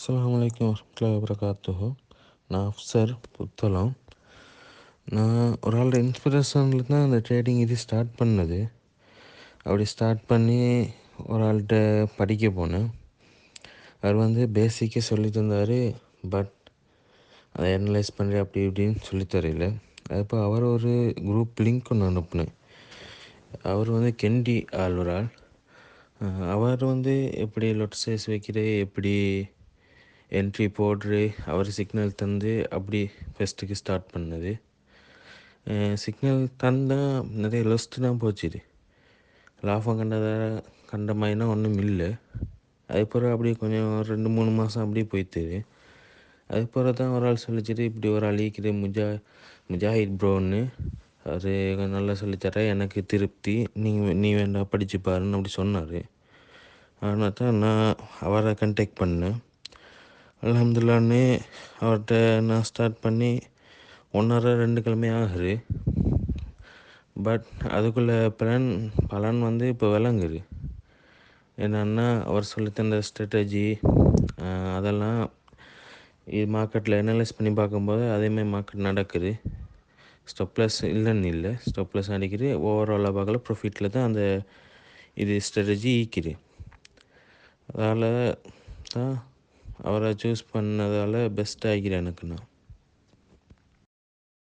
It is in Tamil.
அஸ்ஸலாமு அலைக்கும் வரஹ்மத்துல்லாஹி வபரகாத்துஹு. நான் அஃப்சர் புத்தளம். நான் ஒரு ஆளோட இன்ஸ்பிரேஷனில் தான் அந்த ட்ரேடிங் இது ஸ்டார்ட் பண்ணது. அப்படி ஸ்டார்ட் பண்ணி ஒரு ஆள்கிட்ட படிக்க போனேன். அவர் வந்து பேசிக்காக சொல்லி தந்தார். பட் அதை அனலைஸ் பண்ணி அப்படி இப்படின்னு சொல்லித்தரையில் அப்போ அவர் ஒரு குரூப் லிங்க் ஒன்று அனுப்புனேன். அவர் வந்து கெண்டி ஆள் ஒரு ஆள். அவர் வந்து எப்படி லொட் சைஸ் வைக்கிற, எப்படி என்ட்ரி போடுறு, அவர் சிக்னல் தந்து அப்படி ஃபஸ்ட்டுக்கு ஸ்டார்ட் பண்ணது. சிக்னல் தந்தால் நிறைய லொஸ்ட்டு தான் போச்சுது. லாபம் கண்ட மாதிரினா ஒன்றும் இல்லை. அதுக்கப்புறம் அப்படியே கொஞ்சம் 2-3 மாதம் அப்படியே போய்த்துது. அதுக்கப்புறம் தான் ஒரு ஆள் சொல்லிச்சுட்டு இப்படி ஒரு ஆள் ஈக்குது முஜாஹித் ப்ரோன்னு, அது நல்லா சொல்லித்தர, எனக்கு திருப்தி, நீ வேண்டாம் படித்து பாருன்னு அப்படி சொன்னார். அதனால் தான் நான் அவரை கண்டெக்ட் பண்ணேன். அல்ஹம்துலில்லாஹ்னு அவர்கிட்ட நான் ஸ்டார்ட் பண்ணி 1.5-2 கிழமை ஆகுது. பட் அதுக்குள்ளே பலன் வந்து இப்போ விளங்குது. என்னன்னா அவர் சொல்லித்தந்த ஸ்ட்ராட்டஜி அதெல்லாம் இது மார்க்கெட்டில் அனலைஸ் பண்ணி பார்க்கும்போது அதேமாதிரி மார்க்கெட் நடக்குது. ஸ்டாப்லஸ் இல்லைன்னு இல்லை, ஸ்டாப்லஸ் அடிக்குது. ஓவராலாக பார்க்கல ப்ராஃபிட்டில் தான் அந்த இது ஸ்ட்ராட்டஜி ஈக்குது. அதால் தான் அவரை சூஸ் பண்ணதால் பெஸ்ட்டாக ஆகிக்கிறேன் எனக்கு நான்.